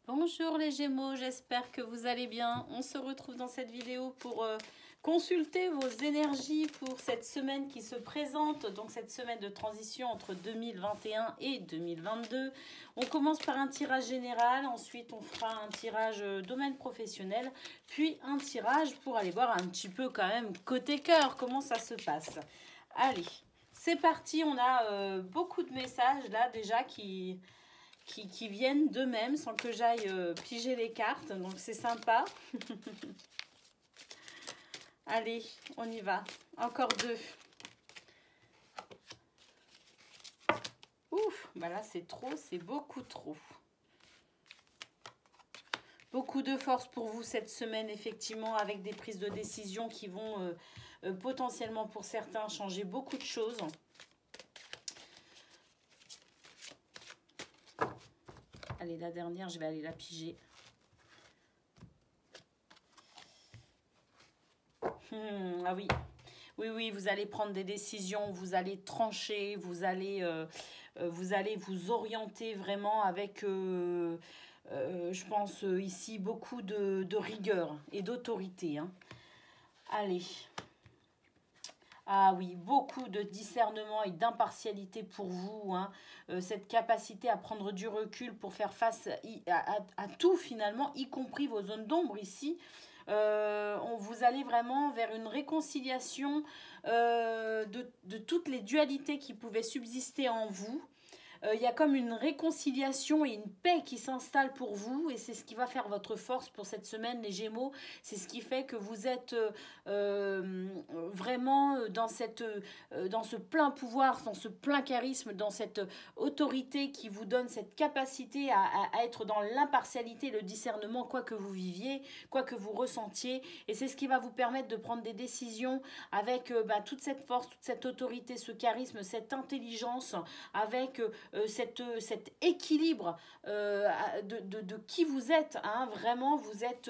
Bonjour les Gémeaux, j'espère que vous allez bien. On se retrouve dans cette vidéo pour consulter vos énergies pour cette semaine qui se présente, donc cette semaine de transition entre 2021 et 2022. On commence par un tirage général, ensuite on fera un tirage domaine professionnel, puis un tirage pour aller voir un petit peu quand même côté cœur, comment ça se passe. Allez, c'est parti, on a beaucoup de messages là déjà qui viennent d'eux-mêmes sans que j'aille piger les cartes. Donc c'est sympa. Allez, on y va. Encore deux. Ouf, bah là c'est trop, c'est beaucoup trop. Beaucoup de force pour vous cette semaine, effectivement, avec des prises de décision qui vont potentiellement pour certains changer beaucoup de choses. Allez, la dernière, je vais aller la piger. Ah oui, oui, vous allez prendre des décisions, vous allez trancher, vous allez vous orienter vraiment avec, je pense, ici, beaucoup de rigueur et d'autorité. Hein. Allez. Ah oui, beaucoup de discernement et d'impartialité pour vous. Hein. Cette capacité à prendre du recul pour faire face à tout finalement, y compris vos zones d'ombre ici. Vous allez vraiment vers une réconciliation de toutes les dualités qui pouvaient subsister en vous. Il y a comme une réconciliation et une paix qui s'installe pour vous et c'est ce qui va faire votre force pour cette semaine, les Gémeaux. C'est ce qui fait que vous êtes vraiment dans ce plein pouvoir, dans ce plein charisme, dans cette autorité qui vous donne cette capacité à être dans l'impartialité, le discernement, quoi que vous viviez, quoi que vous ressentiez. Et c'est ce qui va vous permettre de prendre des décisions avec toute cette force, toute cette autorité, ce charisme, cette intelligence, avec cet équilibre de qui vous êtes. Hein. Vraiment, vous êtes...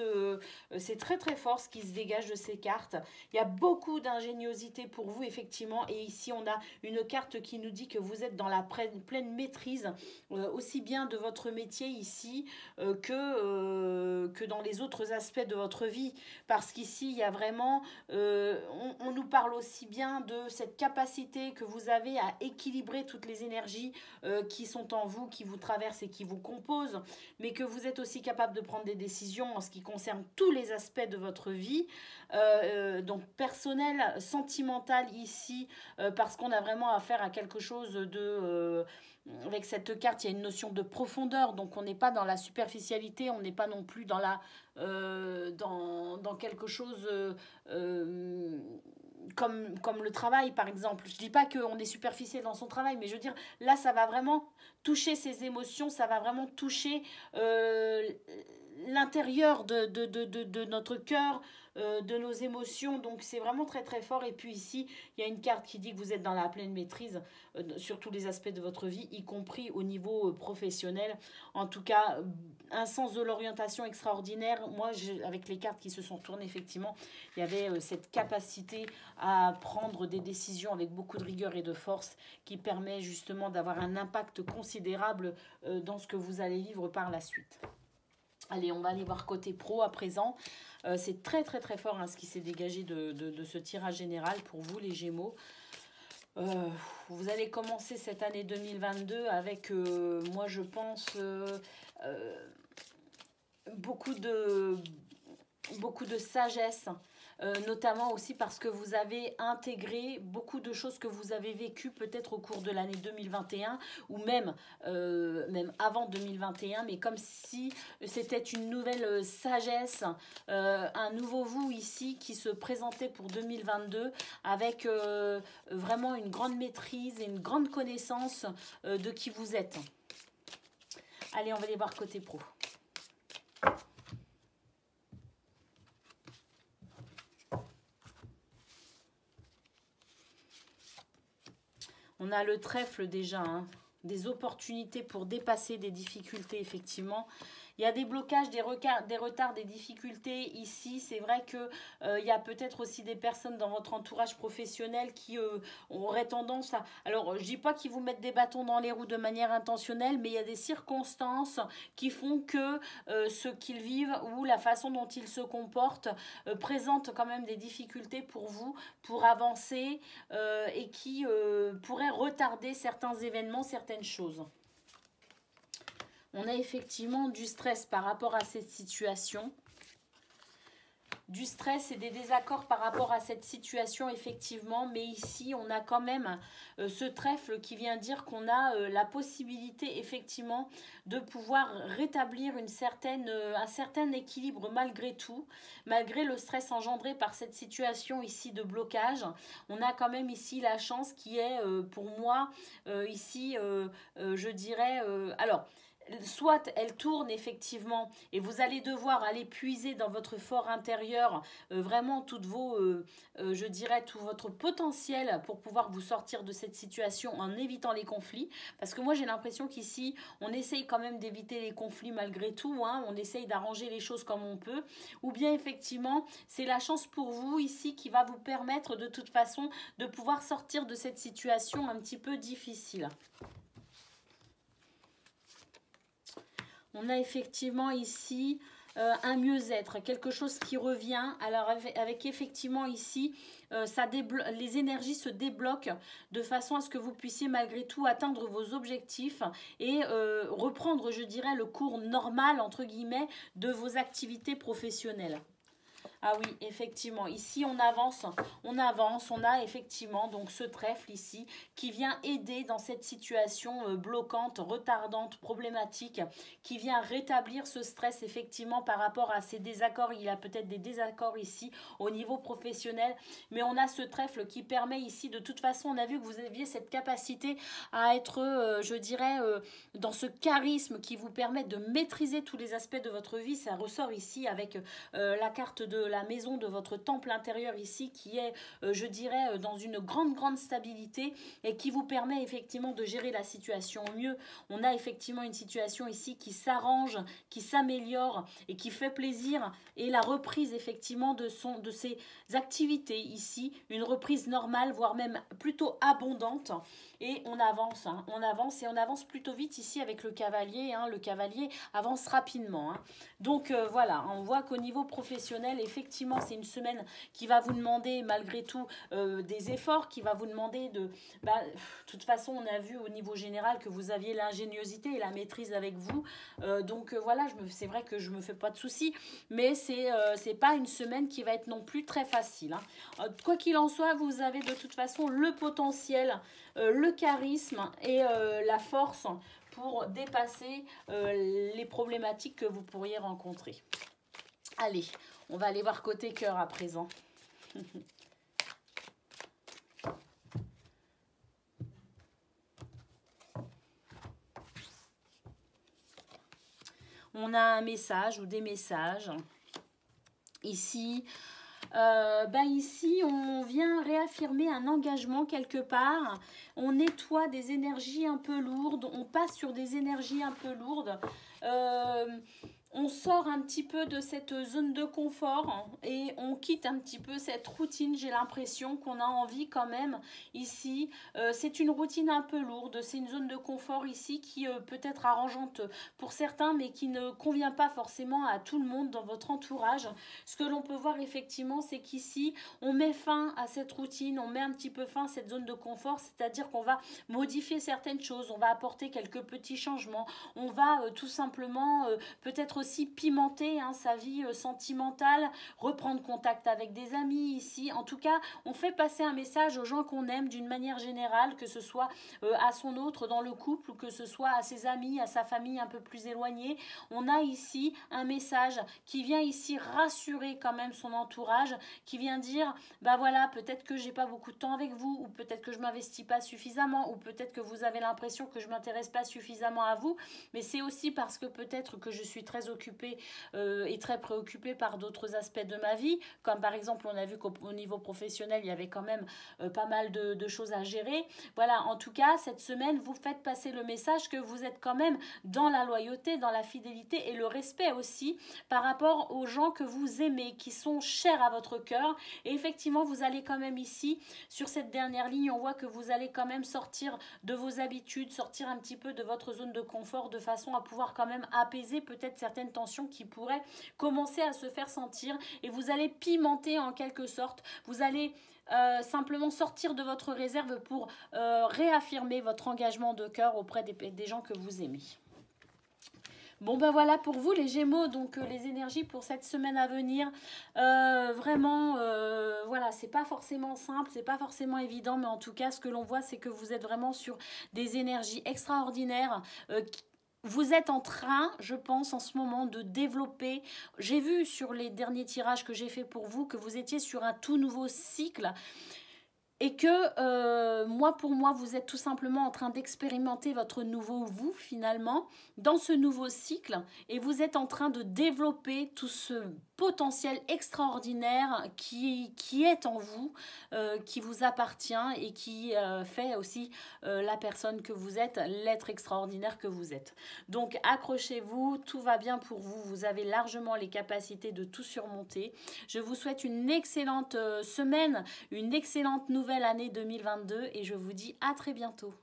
c'est très très fort ce qui se dégage de ces cartes. Il y a beaucoup d'ingéniosité pour vous, effectivement. Et ici, on a une carte qui nous dit que vous êtes dans la pleine maîtrise, aussi bien de votre métier ici que dans les autres aspects de votre vie. Parce qu'ici, il y a vraiment... on nous parle aussi bien de cette capacité que vous avez à équilibrer toutes les énergies qui sont en vous, qui vous traversent et qui vous composent, mais que vous êtes aussi capable de prendre des décisions en ce qui concerne tous les aspects de votre vie, donc personnel, sentimental ici, parce qu'on a vraiment affaire à quelque chose de... avec cette carte, il y a une notion de profondeur, donc on n'est pas dans la superficialité, on n'est pas non plus dans dans quelque chose comme le travail, par exemple. Je dis pas qu'on est superficiel dans son travail, mais je veux dire, là, ça va vraiment toucher ses émotions, ça va vraiment toucher l'intérieur de notre cœur, de nos émotions. Donc, c'est vraiment très, très fort. Et puis ici, il y a une carte qui dit que vous êtes dans la pleine maîtrise sur tous les aspects de votre vie, y compris au niveau professionnel. En tout cas, un sens de l'orientation extraordinaire. Moi, avec les cartes qui se sont tournées, effectivement, il y avait cette capacité à prendre des décisions avec beaucoup de rigueur et de force qui permet justement d'avoir un impact considérable dans ce que vous allez vivre par la suite. Allez, on va aller voir côté pro à présent. C'est très très très fort hein, ce qui s'est dégagé de ce tirage général pour vous les Gémeaux. Vous allez commencer cette année 2022 avec, moi je pense, beaucoup de sagesse, notamment aussi parce que vous avez intégré beaucoup de choses que vous avez vécues peut-être au cours de l'année 2021 ou même avant 2021, mais comme si c'était une nouvelle sagesse, un nouveau vous ici qui se présentait pour 2022 avec vraiment une grande maîtrise et une grande connaissance de qui vous êtes. Allez, on va aller voir côté pro. On a le trèfle déjà, hein. des opportunités pour dépasser des difficultés, effectivement. Il y a des blocages, des retards, des difficultés ici. C'est vrai que il y a peut-être aussi des personnes dans votre entourage professionnel qui auraient tendance à... Alors, je dis pas qu'ils vous mettent des bâtons dans les roues de manière intentionnelle, mais il y a des circonstances qui font que ce qu'ils vivent ou la façon dont ils se comportent présente quand même des difficultés pour vous, pour avancer et qui pourraient retarder certains événements, certaines choses. On a effectivement du stress par rapport à cette situation. Du stress et des désaccords par rapport à cette situation, effectivement. Mais ici, on a quand même ce trèfle qui vient dire qu'on a la possibilité, effectivement, de pouvoir rétablir un certain équilibre malgré tout. Malgré le stress engendré par cette situation ici de blocage. On a quand même ici la chance qui est, pour moi, ici, je dirais... alors, soit elle tourne effectivement et vous allez devoir aller puiser dans votre fort intérieur vraiment toutes vos, je dirais, tout votre potentiel pour pouvoir vous sortir de cette situation en évitant les conflits. Parce que moi j'ai l'impression qu'ici on essaye quand même d'éviter les conflits malgré tout, hein, on essaye d'arranger les choses comme on peut. Ou bien effectivement c'est la chance pour vous ici qui va vous permettre de toute façon de pouvoir sortir de cette situation un petit peu difficile. On a effectivement ici un mieux-être, quelque chose qui revient. Alors avec effectivement ici, les énergies se débloquent de façon à ce que vous puissiez malgré tout atteindre vos objectifs et reprendre, je dirais, le cours normal, entre guillemets, de vos activités professionnelles. Ah oui, effectivement, ici on avance, on a effectivement donc ce trèfle ici qui vient aider dans cette situation bloquante, retardante, problématique, qui vient rétablir ce stress effectivement par rapport à ces désaccords. Il y a peut-être des désaccords ici au niveau professionnel, mais on a ce trèfle qui permet ici, de toute façon, on a vu que vous aviez cette capacité à être, je dirais, dans ce charisme qui vous permet de maîtriser tous les aspects de votre vie. Ça ressort ici avec la carte de la maison de votre temple intérieur ici qui est, je dirais, dans une grande stabilité et qui vous permet effectivement de gérer la situation au mieux. On a effectivement une situation ici qui s'arrange, qui s'améliore et qui fait plaisir, et la reprise effectivement de ses activités ici, une reprise normale, voire même plutôt abondante. Et on avance, hein, on avance et on avance plutôt vite ici avec le cavalier. Hein, le cavalier avance rapidement. Hein. Donc voilà, on voit qu'au niveau professionnel, effectivement, c'est une semaine qui va vous demander malgré tout des efforts, qui va vous demander de... de toute façon, on a vu au niveau général que vous aviez l'ingéniosité et la maîtrise avec vous. Donc voilà, c'est vrai que je me fais pas de soucis, mais c'est pas une semaine qui va être non plus très facile. Hein. Quoi qu'il en soit, vous avez de toute façon le potentiel, le charisme et la force pour dépasser les problématiques que vous pourriez rencontrer. Allez, on va aller voir côté cœur à présent. On a un message ou des messages. Ici, ici, on vient réaffirmer un engagement quelque part. On nettoie des énergies un peu lourdes. On passe sur des énergies un peu lourdes. On sort un petit peu de cette zone de confort et on quitte un petit peu cette routine. J'ai l'impression qu'on a envie quand même ici. C'est une routine un peu lourde. C'est une zone de confort ici qui peut être arrangeante pour certains, mais qui ne convient pas forcément à tout le monde dans votre entourage. Ce que l'on peut voir effectivement, c'est qu'ici, on met fin à cette routine. On met un petit peu fin à cette zone de confort, c'est-à-dire qu'on va modifier certaines choses. On va apporter quelques petits changements. On va tout simplement peut-être aussi pimenter sa vie sentimentale, reprendre contact avec des amis ici. En tout cas, on fait passer un message aux gens qu'on aime d'une manière générale, que ce soit à son autre dans le couple ou que ce soit à ses amis, à sa famille un peu plus éloignée. On a ici un message qui vient ici rassurer quand même son entourage, qui vient dire, voilà, peut-être que j'ai pas beaucoup de temps avec vous, ou peut-être que je m'investis pas suffisamment, ou peut-être que vous avez l'impression que je m'intéresse pas suffisamment à vous, mais c'est aussi parce que peut-être que je suis très occupé et très préoccupé par d'autres aspects de ma vie, comme par exemple on a vu qu'au niveau professionnel il y avait quand même pas mal de choses à gérer. Voilà, en tout cas cette semaine vous faites passer le message que vous êtes quand même dans la loyauté, dans la fidélité et le respect aussi par rapport aux gens que vous aimez, qui sont chers à votre cœur. Et effectivement vous allez quand même ici sur cette dernière ligne, on voit que vous allez quand même sortir de vos habitudes, sortir un petit peu de votre zone de confort de façon à pouvoir quand même apaiser peut-être certaines tensions qui pourraient commencer à se faire sentir, et vous allez pimenter en quelque sorte, vous allez simplement sortir de votre réserve pour réaffirmer votre engagement de cœur auprès des gens que vous aimez. Bon ben voilà pour vous les Gémeaux, donc les énergies pour cette semaine à venir, vraiment voilà, c'est pas forcément simple, c'est pas forcément évident, mais en tout cas ce que l'on voit c'est que vous êtes vraiment sur des énergies extraordinaires. Vous êtes en train, je pense, en ce moment de développer, j'ai vu sur les derniers tirages que j'ai fait pour vous que vous étiez sur un tout nouveau cycle. Et que pour moi, vous êtes tout simplement en train d'expérimenter votre nouveau vous, finalement, dans ce nouveau cycle. Et vous êtes en train de développer tout ce potentiel extraordinaire qui est en vous, qui vous appartient et qui fait aussi la personne que vous êtes, l'être extraordinaire que vous êtes. Donc, accrochez-vous, tout va bien pour vous. Vous avez largement les capacités de tout surmonter. Je vous souhaite une excellente semaine, une excellente nouvelle année 2022 et je vous dis à très bientôt.